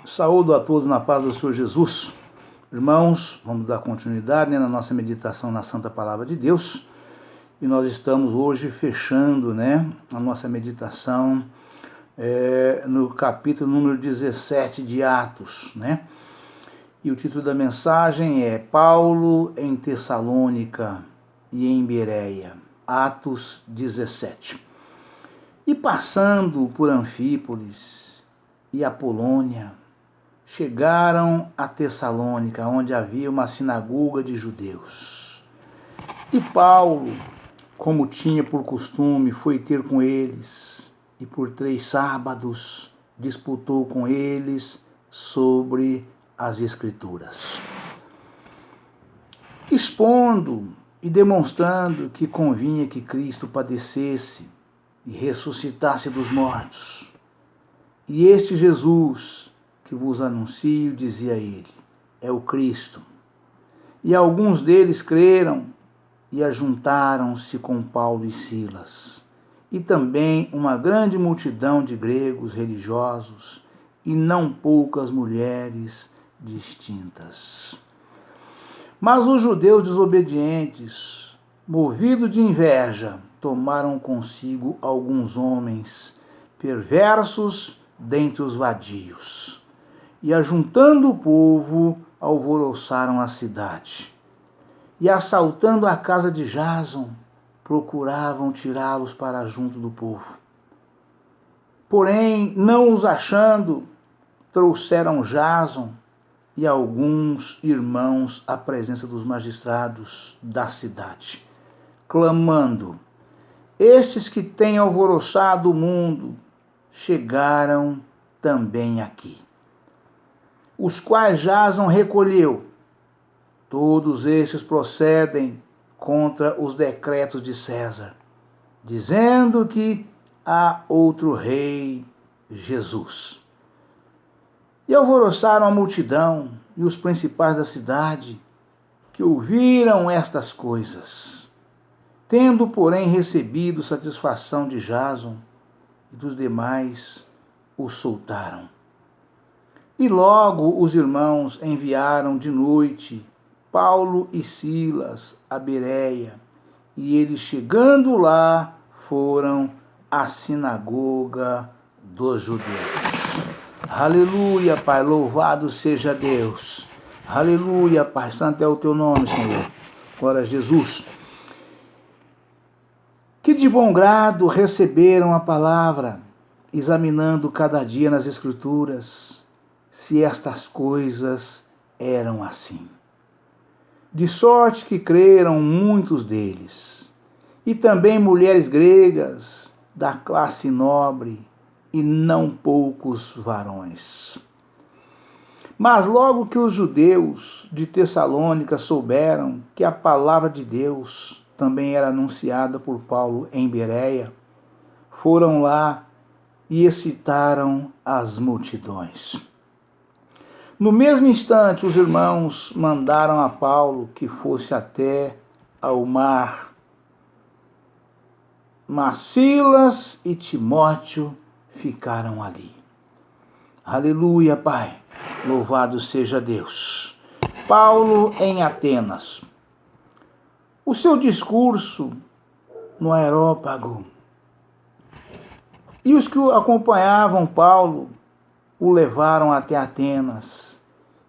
Saúdo a todos na paz do Senhor Jesus. Irmãos, vamos dar continuidade na nossa meditação na Santa Palavra de Deus. E nós estamos hoje fechando a nossa meditação no capítulo número 17 de Atos. E o título da mensagem é Paulo em Tessalônica e em Bereia, Atos 17. E passando por Anfípolis e Apolônia, chegaram a Tessalônica, onde havia uma sinagoga de judeus. E Paulo, como tinha por costume, foi ter com eles, e por 3 sábados disputou com eles sobre as Escrituras, expondo e demonstrando que convinha que Cristo padecesse e ressuscitasse dos mortos. E este Jesus que vos anuncio, dizia ele, é o Cristo. E alguns deles creram e ajuntaram-se com Paulo e Silas, e também uma grande multidão de gregos religiosos e não poucas mulheres distintas. Mas os judeus desobedientes, movidos de inveja, tomaram consigo alguns homens perversos dentre os vadios, e ajuntando o povo, alvoroçaram a cidade. E assaltando a casa de Jason, procuravam tirá-los para junto do povo. Porém, não os achando, trouxeram Jason e alguns irmãos à presença dos magistrados da cidade, clamando: estes que têm alvoroçado o mundo chegaram também aqui, os quais Jason recolheu. Todos estes procedem contra os decretos de César, dizendo que há outro rei, Jesus. E alvoroçaram a multidão e os principais da cidade, que ouviram estas coisas. Tendo, porém, recebido satisfação de Jason e dos demais, o soltaram. E logo os irmãos enviaram de noite Paulo e Silas a Bereia, e eles, chegando lá, foram à sinagoga dos judeus. Aleluia, Pai, louvado seja Deus. Aleluia, Pai, santo é o teu nome, Senhor. Glória a Jesus. Que de bom grado receberam a palavra, examinando cada dia nas Escrituras, se estas coisas eram assim. De sorte que creram muitos deles, e também mulheres gregas da classe nobre, e não poucos varões. Mas logo que os judeus de Tessalônica souberam que a palavra de Deus também era anunciada por Paulo em Bereia, foram lá e excitaram as multidões. No mesmo instante, os irmãos mandaram a Paulo que fosse até ao mar. Mas Silas e Timóteo ficaram ali. Aleluia, Pai. Louvado seja Deus. Paulo em Atenas. O seu discurso no Areópago. E os que acompanhavam Paulo o levaram até Atenas,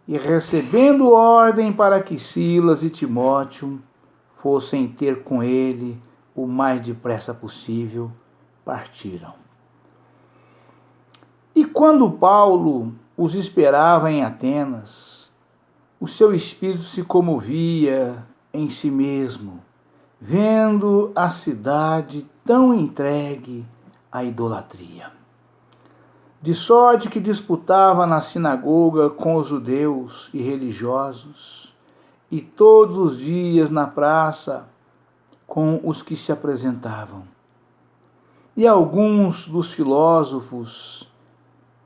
e recebendo ordem para que Silas e Timóteo fossem ter com ele o mais depressa possível, partiram. E quando Paulo os esperava em Atenas, o seu espírito se comovia em si mesmo, vendo a cidade tão entregue à idolatria. De sorte que disputava na sinagoga com os judeus e religiosos, e todos os dias na praça com os que se apresentavam. E alguns dos filósofos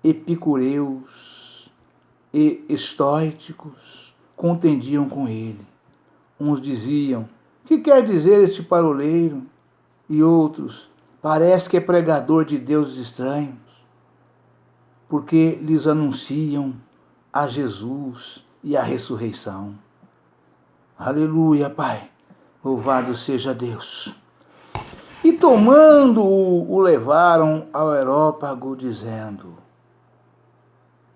epicureus e estoicos contendiam com ele. Uns diziam: que quer dizer este paroleiro? E outros: parece que é pregador de deuses estranhos. porque lhes anunciam a Jesus e a ressurreição. Aleluia, Pai. Louvado seja Deus. E tomando-o, o levaram ao Areópago, dizendo: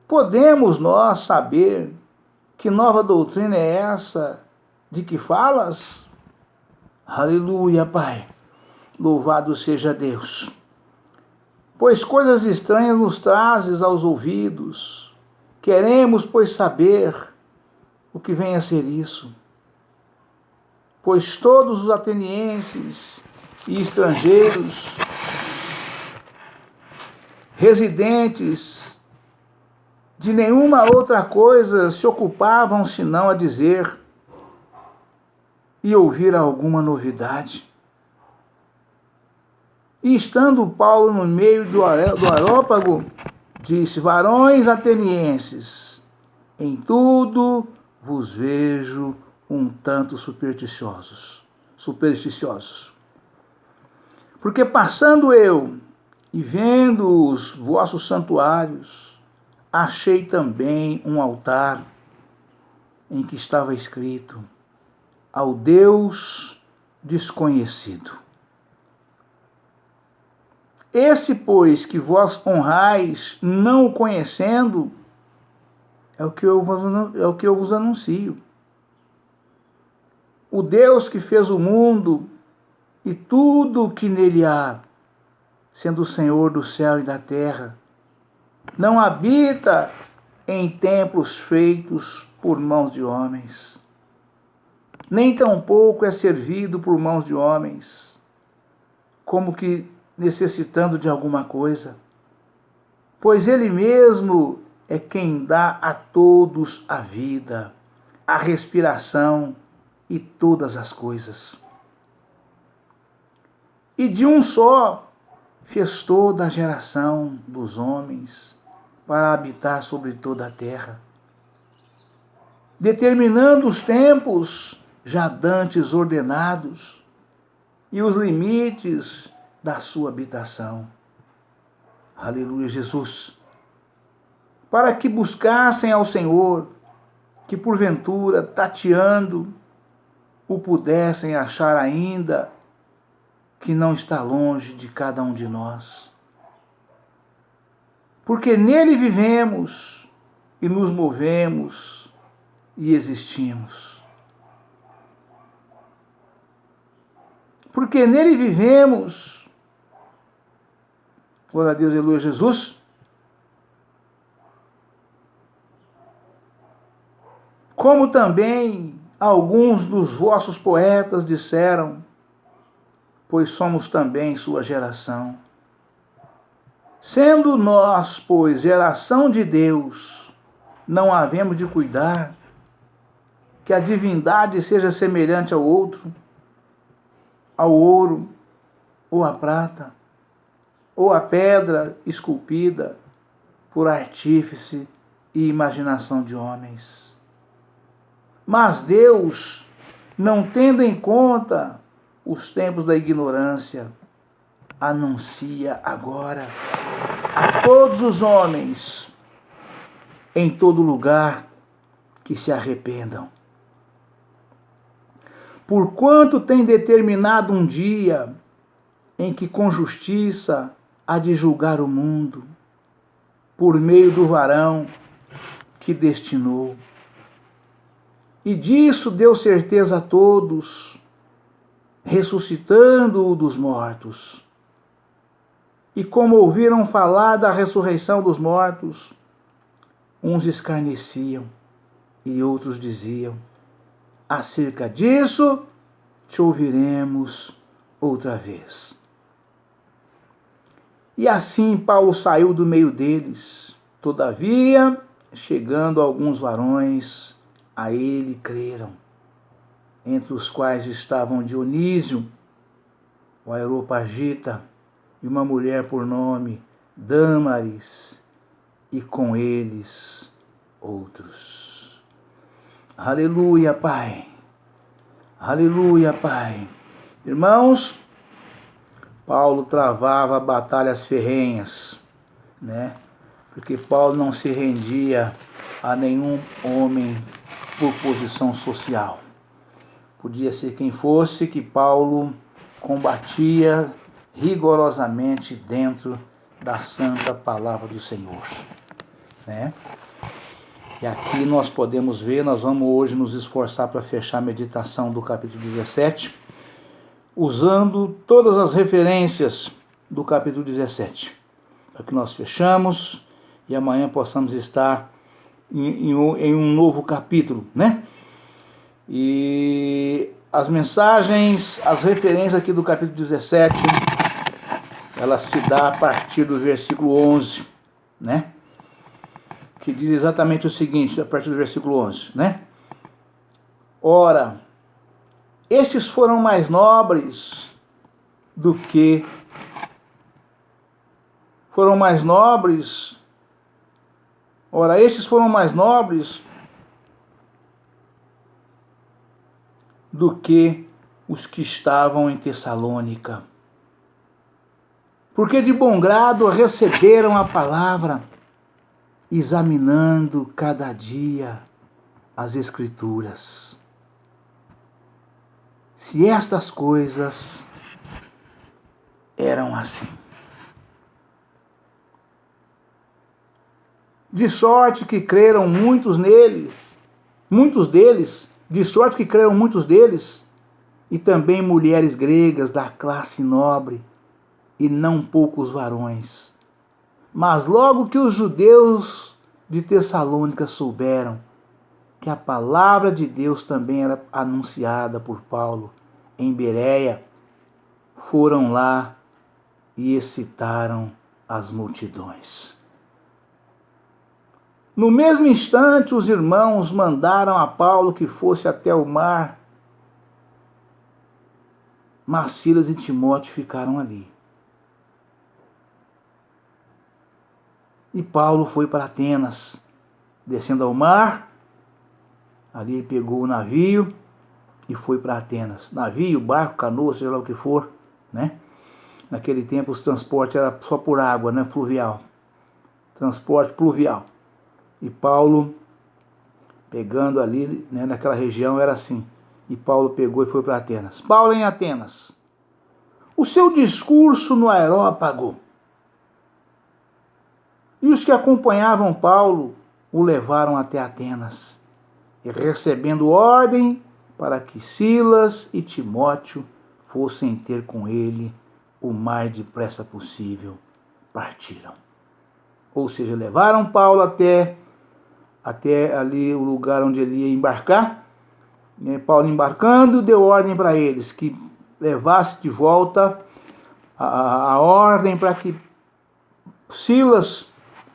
podemos nós saber que nova doutrina é essa de que falas? Aleluia, Pai. Louvado seja Deus. Pois coisas estranhas nos trazes aos ouvidos. Queremos, pois, saber o que vem a ser isso. Pois todos os atenienses e estrangeiros, residentes de nenhuma outra coisa, se ocupavam senão a dizer e ouvir alguma novidade. E estando Paulo no meio do Areópago, disse: varões atenienses, em tudo vos vejo um tanto supersticiosos. Porque passando eu e vendo os vossos santuários, achei também um altar em que estava escrito: ao Deus desconhecido. Esse, pois, que vós honrais, não o conhecendo, é o que eu vos anuncio. O Deus que fez o mundo e tudo o que nele há, sendo o Senhor do céu e da terra, não habita em templos feitos por mãos de homens, nem tampouco é servido por mãos de homens, como que necessitando de alguma coisa, pois ele mesmo é quem dá a todos a vida, a respiração e todas as coisas. E de um só fez toda a geração dos homens para habitar sobre toda a terra, determinando os tempos já dantes ordenados e os limites da sua habitação. Aleluia, Jesus. Para que buscassem ao Senhor, que porventura, tateando, o pudessem achar ainda que não está longe de cada um de nós. Porque nele vivemos e nos movemos e existimos. Porque nele vivemos, glória a Deus, aleluia, Jesus, como também alguns dos vossos poetas disseram, pois somos também sua geração. Sendo nós, pois, geração de Deus, não havemos de cuidar que a divindade seja semelhante ao outro, ao ouro, ou à prata, ou à pedra esculpida por artífice e imaginação de homens. Mas Deus, não tendo em conta os tempos da ignorância, anuncia agora a todos os homens, em todo lugar, que se arrependam. Porquanto tem determinado um dia em que com justiça há de julgar o mundo, por meio do varão que destinou. E disso deu certeza a todos, ressuscitando-o dos mortos. E como ouviram falar da ressurreição dos mortos, uns escarneciam e outros diziam: acerca disso te ouviremos outra vez. E assim Paulo saiu do meio deles. Todavia, chegando alguns varões, a ele creram, entre os quais estavam Dionísio, o Areopagita, e uma mulher por nome Dâmaris, e com eles outros. Aleluia, Pai. Aleluia, Pai. Irmãos, Paulo travava batalhas ferrenhas, né? porque Paulo não se rendia a nenhum homem por posição social. Podia ser quem fosse, que Paulo combatia rigorosamente dentro da santa palavra do Senhor, né? E aqui nós podemos ver, nós vamos hoje nos esforçar para fechar a meditação do capítulo 17, usando todas as referências do capítulo 17, para que nós fechamos e amanhã possamos estar em um novo capítulo, né? E as mensagens, as referências aqui do capítulo 17, ela se dá a partir do versículo 11, né? Que diz exatamente o seguinte, a partir do versículo 11, né? Ora, estes foram mais nobres do que... Ora, estes foram mais nobres do que os que estavam em Tessalônica, porque de bom grado receberam a palavra, examinando cada dia as Escrituras, se estas coisas eram assim. De sorte que creram muitos deles, e também mulheres gregas da classe nobre, e não poucos varões. Mas logo que os judeus de Tessalônica souberam que a palavra de Deus também era anunciada por Paulo em Bereia, foram lá e excitaram as multidões. No mesmo instante, os irmãos mandaram a Paulo que fosse até o mar, mas Silas e Timóteo ficaram ali. E Paulo foi para Atenas, descendo ao mar, ali ele pegou o navio e foi para Atenas. Navio, barco, canoa, seja lá o que for, né? Naquele tempo os transportes eram só por água, né? Fluvial. Transporte pluvial. E Paulo, pegando ali, né, naquela região, era assim. E Paulo pegou e foi para Atenas. Paulo em Atenas. O seu discurso no Areópago. E os que acompanhavam Paulo o levaram até Atenas, e recebendo ordem para que Silas e Timóteo fossem ter com ele o mais depressa possível, partiram. Ou seja, levaram Paulo até ali o lugar onde ele ia embarcar. E Paulo embarcando, deu ordem para eles que levasse de volta a ordem para que Silas,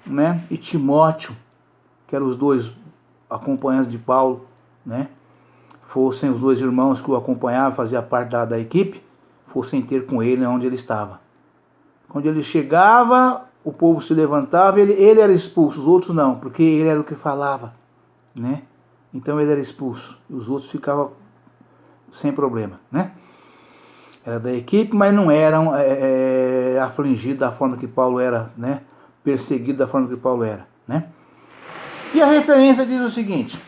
né, e Timóteo, que eram os dois acompanhantes de Paulo, né, fossem os dois irmãos que o acompanhavam, fazia parte da equipe, fossem ter com ele onde ele estava. Quando ele chegava, o povo se levantava, ele era expulso, os outros não, porque ele era o que falava, né? Então ele era expulso, e os outros ficavam sem problema, né? Era da equipe, mas não eram afligidos da forma que Paulo era, né? Perseguido da forma que Paulo era, né? E a referência diz o seguinte: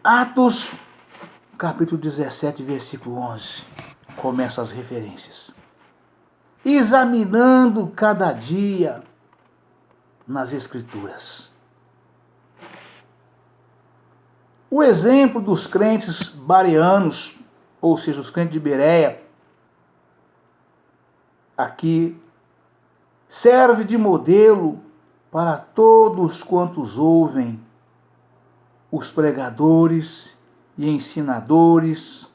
Atos, capítulo 17, versículo 11, começa as referências. Examinando cada dia nas Escrituras. O exemplo dos crentes bareanos, ou seja, os crentes de Bereia, aqui serve de modelo para todos quantos ouvem os pregadores e ensinadores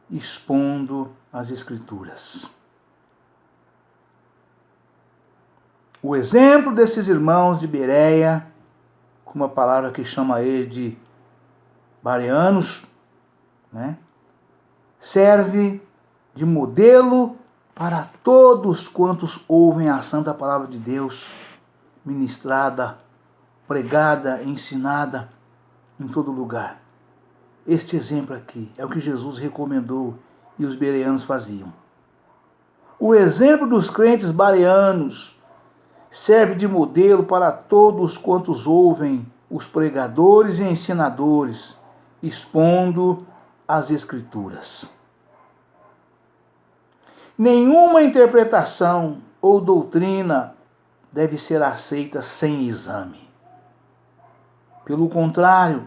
expondo as Escrituras. O exemplo desses irmãos de Bereia, com uma palavra que chama ele de bareanos, né, serve de modelo para todos quantos ouvem a santa palavra de Deus ministrada, pregada, ensinada em todo lugar. Este exemplo aqui é o que Jesus recomendou e os bereanos faziam. O exemplo dos crentes bereanos serve de modelo para todos quantos ouvem os pregadores e ensinadores, expondo as Escrituras. Nenhuma interpretação ou doutrina deve ser aceita sem exame. Pelo contrário,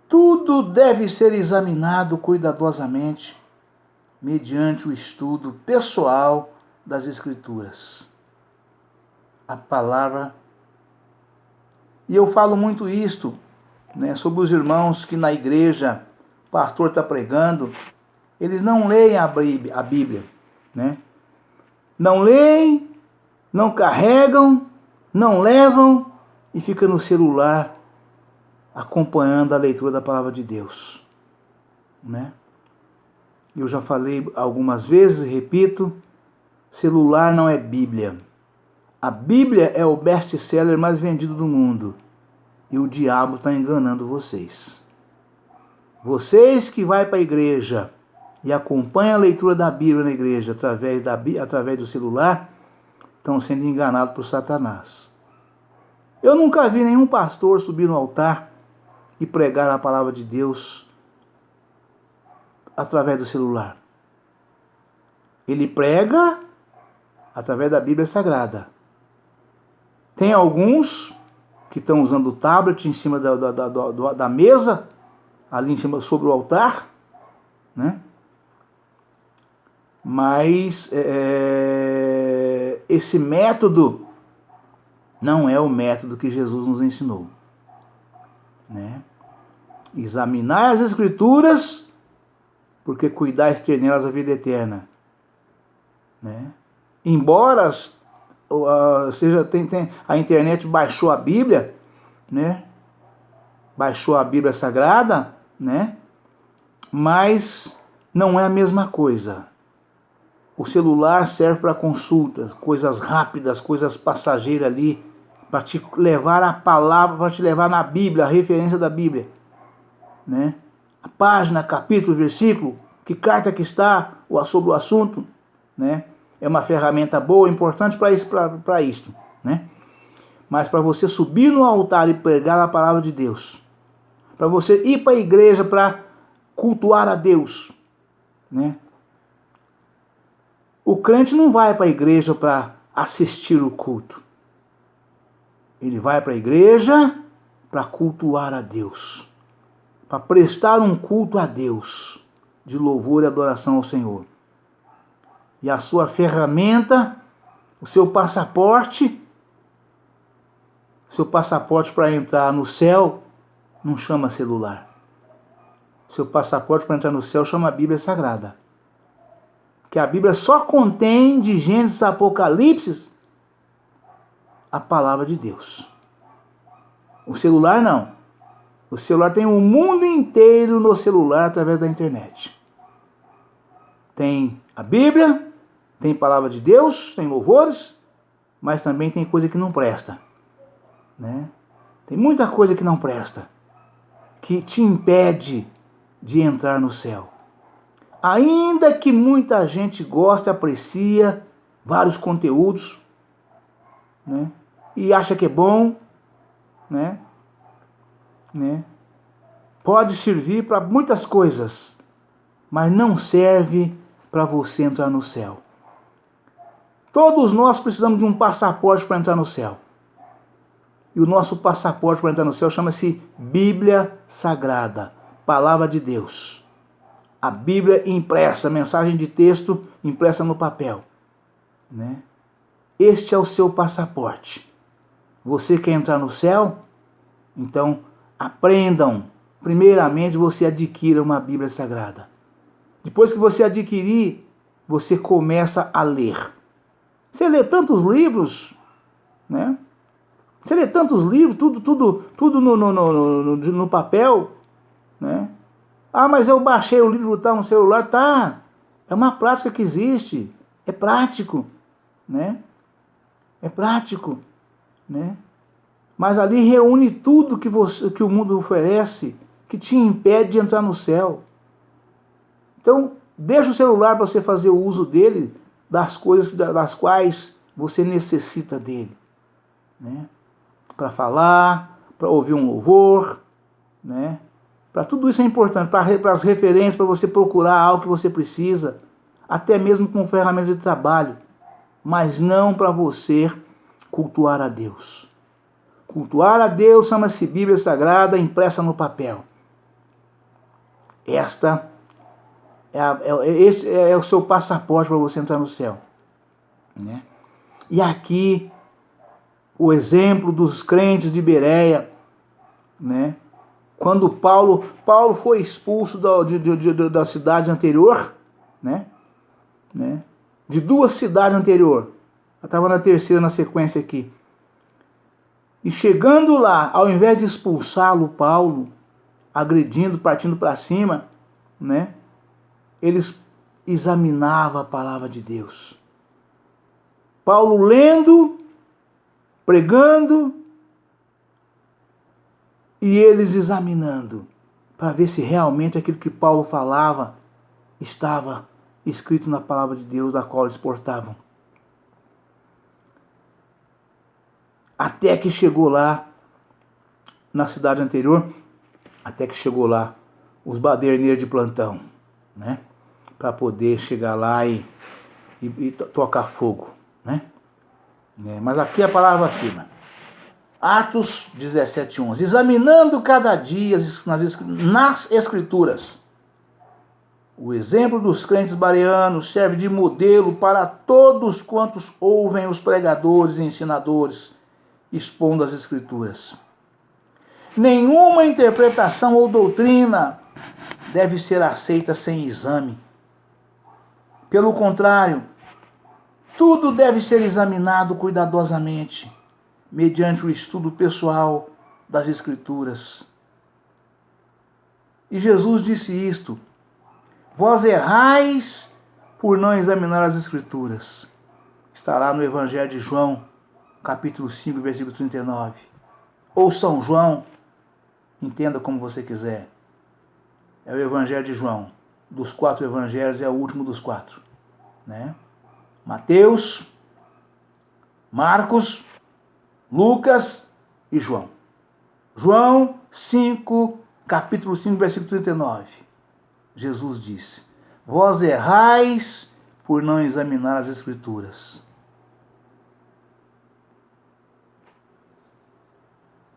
tudo deve ser examinado cuidadosamente, mediante o estudo pessoal das Escrituras. A palavra. E eu falo muito isto, né, sobre os irmãos que na igreja o pastor está pregando, eles não leem a Bíblia, né? Não leem, não carregam, não levam e ficam no celular acompanhando a leitura da palavra de Deus, né? Eu já falei algumas vezes, repito, celular não é Bíblia. A Bíblia é o best-seller mais vendido do mundo. E o diabo está enganando vocês. Vocês que vão para a igreja e acompanham a leitura da Bíblia na igreja através do celular, estão sendo enganados por Satanás. Eu nunca vi nenhum pastor subir no altar e pregar a palavra de Deus através do celular. Ele prega através da Bíblia Sagrada. Tem alguns que estão usando o tablet em cima da mesa, ali em cima, sobre o altar, né? Mas esse método não é o método que Jesus nos ensinou, né? Examinar as Escrituras, porque cuidar nelas a vida eterna, né? Embora a internet baixou a Bíblia, né? Baixou a Bíblia Sagrada, né? Mas não é a mesma coisa. O celular serve para consultas, coisas rápidas, coisas passageiras ali, para te levar a palavra, para te levar na Bíblia, a referência da Bíblia, né? A página, capítulo, versículo, que carta que está sobre o assunto, né? É uma ferramenta boa, importante para isto, né? Mas para você subir no altar e pregar a palavra de Deus, para você ir para a igreja para cultuar a Deus, né? O crente não vai para a igreja para assistir o culto. Ele vai para a igreja para cultuar a Deus, para prestar um culto a Deus, de louvor e adoração ao Senhor. E a sua ferramenta, o seu passaporte para entrar no céu, não chama celular. Seu passaporte para entrar no céu chama a Bíblia Sagrada. Que a Bíblia só contém, de Gênesis a Apocalipse, a palavra de Deus. O celular não. O celular tem o mundo inteiro no celular através da internet. Tem a Bíblia, tem palavra de Deus, tem louvores, mas também tem coisa que não presta, né? Tem muita coisa que não presta, que te impede de entrar no céu. Ainda que muita gente goste, aprecia vários conteúdos, né? E acha que é bom, né? Pode servir para muitas coisas, mas não serve para você entrar no céu. Todos nós precisamos de um passaporte para entrar no céu. E o nosso passaporte para entrar no céu chama-se Bíblia Sagrada, Palavra de Deus. A Bíblia impressa, mensagem de texto impressa no papel, né? Este é o seu passaporte. Você quer entrar no céu? Então, aprendam. Primeiramente, você adquira uma Bíblia Sagrada. Depois que você adquirir, você começa a ler. Você lê tantos livros, né? Você lê tantos livros, tudo no papel, né? Ah, mas eu baixei o livro, tá no celular, tá? É uma prática que existe, é prático, né? É prático, né? Mas ali reúne tudo que o mundo oferece, que te impede de entrar no céu. Então, deixa o celular para você fazer o uso dele das coisas das quais você necessita dele, né? Para falar, para ouvir um louvor, né? Para tudo isso é importante, para as referências, para você procurar algo que você precisa, até mesmo com ferramenta de trabalho, mas não para você cultuar a Deus. Cultuar a Deus chama-se Bíblia Sagrada impressa no papel. Esse é o seu passaporte para você entrar no céu, né? E aqui o exemplo dos crentes de Bereia, né? Quando Paulo foi expulso da cidade anterior, né? De duas cidades anteriores, eu estava na terceira na sequência aqui. E chegando lá, ao invés de expulsá-lo, Paulo, agredindo, partindo para cima, né? Eles examinavam a palavra de Deus. Paulo lendo, pregando, e eles examinando, para ver se realmente aquilo que Paulo falava estava escrito na palavra de Deus, da qual eles portavam. Até que chegou lá, na cidade anterior, até que chegou lá os baderneiros de plantão, né? Para poder chegar lá e tocar fogo, né? Mas aqui a palavra afirma. Atos 17:11. Examinando cada dia nas Escrituras. O exemplo dos crentes bereanos serve de modelo para todos quantos ouvem os pregadores e ensinadores expondo as Escrituras. Nenhuma interpretação ou doutrina deve ser aceita sem exame. Pelo contrário, tudo deve ser examinado cuidadosamente, mediante o estudo pessoal das Escrituras. E Jesus disse isto: vós errais por não examinar as Escrituras. Está lá no Evangelho de João, capítulo 5, versículo 39. Ou São João, entenda como você quiser. É o Evangelho de João. Dos 4 evangelhos é o último dos 4, né? Mateus, Marcos, Lucas e João. João 5, capítulo 5, versículo 39. Jesus disse: vós errais por não examinar as Escrituras.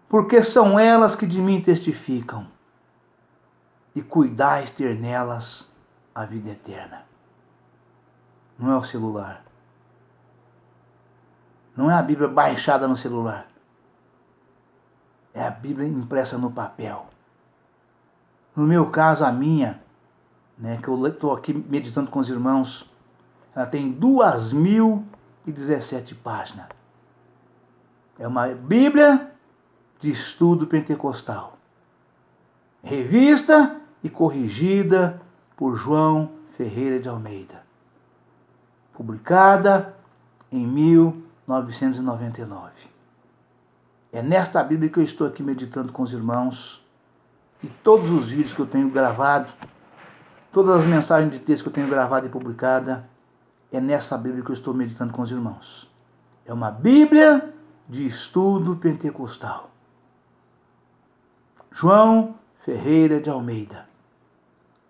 Porque são elas que de mim testificam, e cuidais ter nelas a vida eterna. Não é o celular. Não é a Bíblia baixada no celular. É a Bíblia impressa no papel. No meu caso, a minha, né, que eu estou aqui meditando com os irmãos, ela tem 2017 páginas. É uma Bíblia de estudo pentecostal. Revista e corrigida por João Ferreira de Almeida. Publicada em 1999. É nesta Bíblia que eu estou aqui meditando com os irmãos. E todos os vídeos que eu tenho gravado, todas as mensagens de texto que eu tenho gravado e publicada, é nessa Bíblia que eu estou meditando com os irmãos. É uma Bíblia de estudo pentecostal. João Ferreira de Almeida.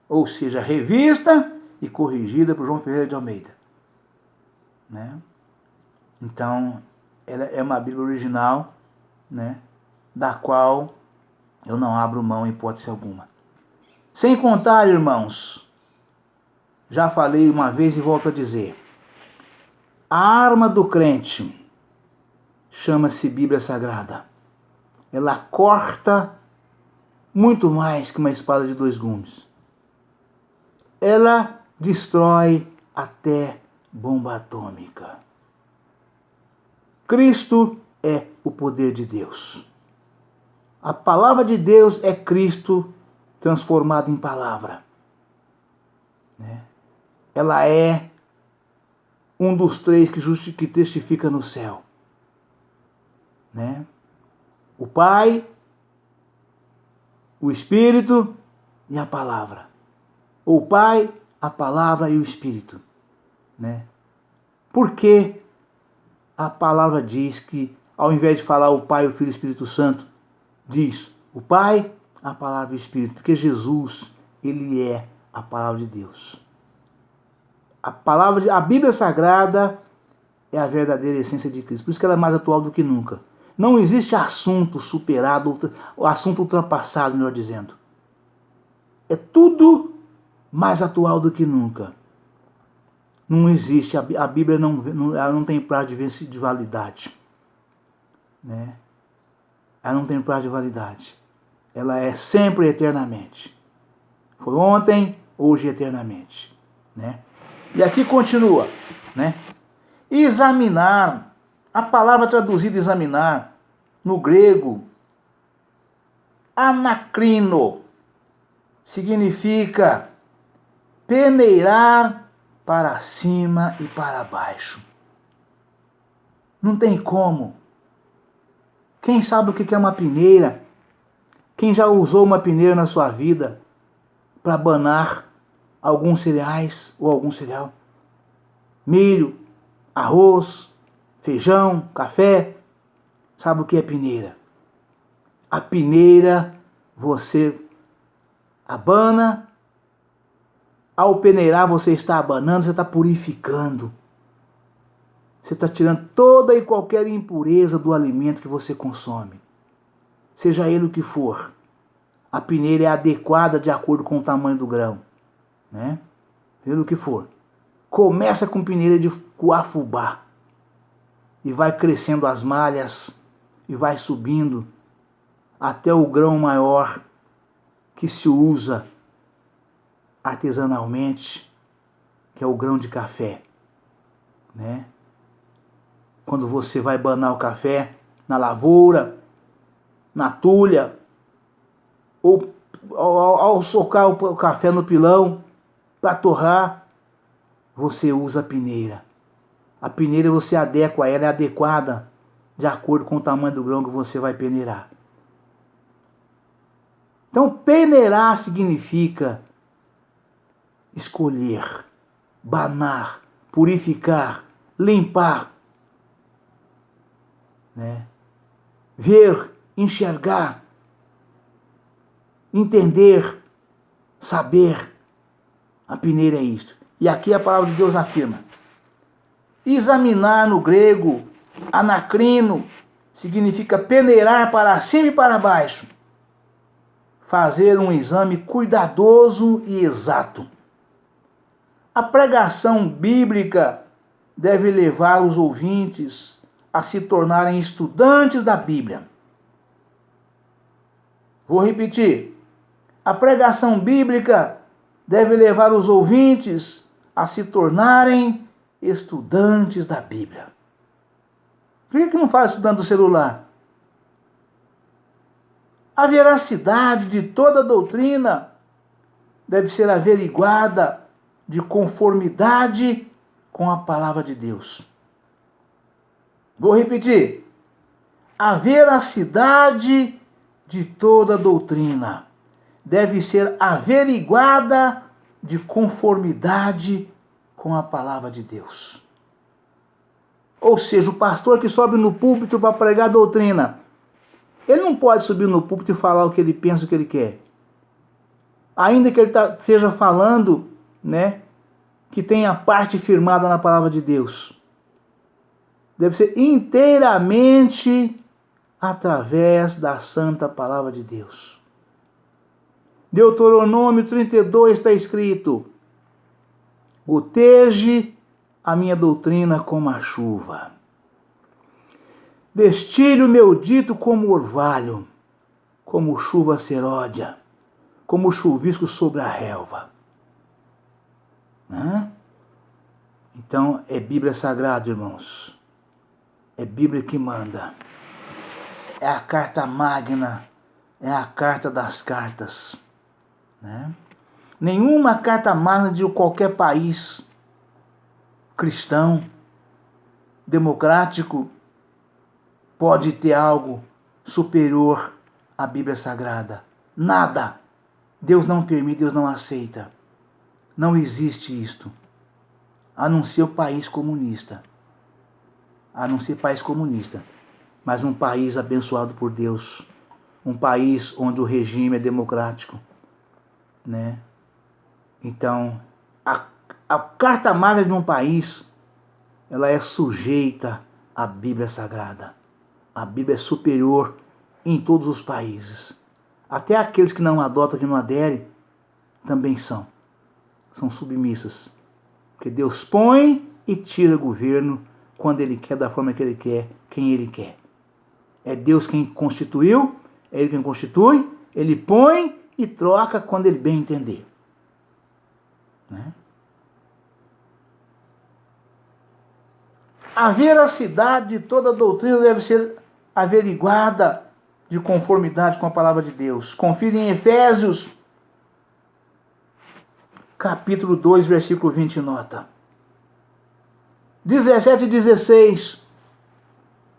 Ou seja, revista e corrigida por João Ferreira de Almeida, né? Então, ela é uma Bíblia original, né? Da qual eu não abro mão em hipótese alguma. Sem contar, irmãos, já falei uma vez e volto a dizer, a arma do crente chama-se Bíblia Sagrada. Ela corta muito mais que uma espada de 2 gumes. Ela destrói até bomba atômica. Cristo é o poder de Deus. A palavra de Deus é Cristo transformado em palavra, né? Ela é um dos 3 que testifica no céu, né? O Pai, o Espírito e a palavra. O Pai, a palavra e o Espírito, né? Porque a palavra diz que, ao invés de falar o Pai, o Filho e o Espírito Santo, diz o Pai, a palavra e o Espírito, porque Jesus, ele é a palavra de Deus. A Bíblia Sagrada é a verdadeira essência de Cristo, por isso que ela é mais atual do que nunca. Não existe assunto superado, assunto ultrapassado, melhor dizendo. É tudo mais atual do que nunca. Não existe, a Bíblia ela não tem prazo de validade. Né? Ela não tem prazo de validade. Ela é sempre eternamente. Foi ontem, hoje e eternamente. Né? E aqui continua. Né? Examinar, a palavra traduzida examinar, no grego, anacrino, significa peneirar para cima e para baixo. Não tem como. Quem sabe o que é uma peneira? Quem já usou uma peneira na sua vida para banar alguns cereais ou algum cereal? Milho, arroz, feijão, café. Sabe o que é peneira? A peneira você abana. Ao peneirar você está abanando, você está purificando. Você está tirando toda e qualquer impureza do alimento que você consome. Seja ele o que for. A peneira é adequada de acordo com o tamanho do grão. Né? Seja o que for. Começa com peneira de coafubá. E vai crescendo as malhas. E vai subindo até o grão maior que se usa artesanalmente, que é o grão de café. Né? Quando você vai banar o café na lavoura, na tulha, ou ao socar o café no pilão para torrar, você usa a peneira. A peneira você adequa, ela é adequada de acordo com o tamanho do grão que você vai peneirar. Então, peneirar significa escolher, banar, purificar, limpar, né? Ver, enxergar, entender, saber. A peneira é isto. E aqui a palavra de Deus afirma. Examinar no grego, anacrino, significa peneirar para cima e para baixo. Fazer um exame cuidadoso e exato. A pregação bíblica deve levar os ouvintes a se tornarem estudantes da Bíblia. Vou repetir. A pregação bíblica deve levar os ouvintes a se tornarem estudantes da Bíblia. Por que não faz estudando do celular? A veracidade de toda doutrina deve ser averiguada de conformidade com a palavra de Deus. Vou repetir. A veracidade de toda doutrina deve ser averiguada de conformidade com a palavra de Deus. Ou seja, o pastor que sobe no púlpito para pregar a doutrina, ele não pode subir no púlpito e falar o que ele pensa, o que ele quer. Ainda que ele esteja falando, né, que tenha parte firmada na palavra de Deus. Deve ser inteiramente através da santa palavra de Deus. Deuteronômio 32 está escrito: goteje a minha doutrina como a chuva. Destilhe o meu dito como orvalho, como chuva seródia, como chuvisco sobre a relva. Então, é Bíblia Sagrada, irmãos. É Bíblia que manda. É a carta magna, é a carta das cartas. Né? Nenhuma carta magna de qualquer país cristão, democrático, pode ter algo superior à Bíblia Sagrada. Nada. Deus não permite, Deus não aceita. Não existe isto. a não ser o país comunista. A não ser país comunista. Mas um país abençoado por Deus. Um país onde o regime é democrático. Né? Então, a carta magna de um país, ela é sujeita à Bíblia Sagrada. A Bíblia é superior em todos os países. Até aqueles que não adotam, que não aderem, também são submissas. Porque Deus põe e tira governo quando Ele quer, da forma que Ele quer, quem Ele quer. É Deus quem constituiu, é Ele quem constitui, Ele põe e troca quando Ele bem entender. Né? A veracidade de toda doutrina deve ser averiguada de conformidade com a palavra de Deus. Confira em Efésios, capítulo 2, versículo 20, nota 17 e 16.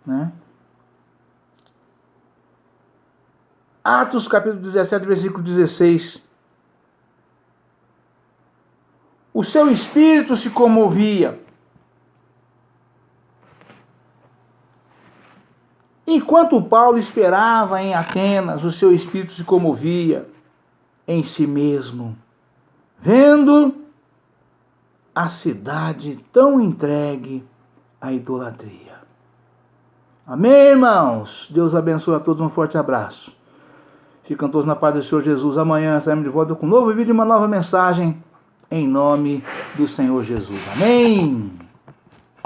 Né? Atos, capítulo 17, versículo 16. O seu espírito se comovia. Enquanto Paulo esperava em Atenas, o seu espírito se comovia em si mesmo, vendo a cidade tão entregue à idolatria. Amém, irmãos? Deus abençoe a todos, um forte abraço. Ficam todos na paz do Senhor Jesus. Amanhã estaremos de volta com um novo vídeo e uma nova mensagem, em nome do Senhor Jesus. Amém?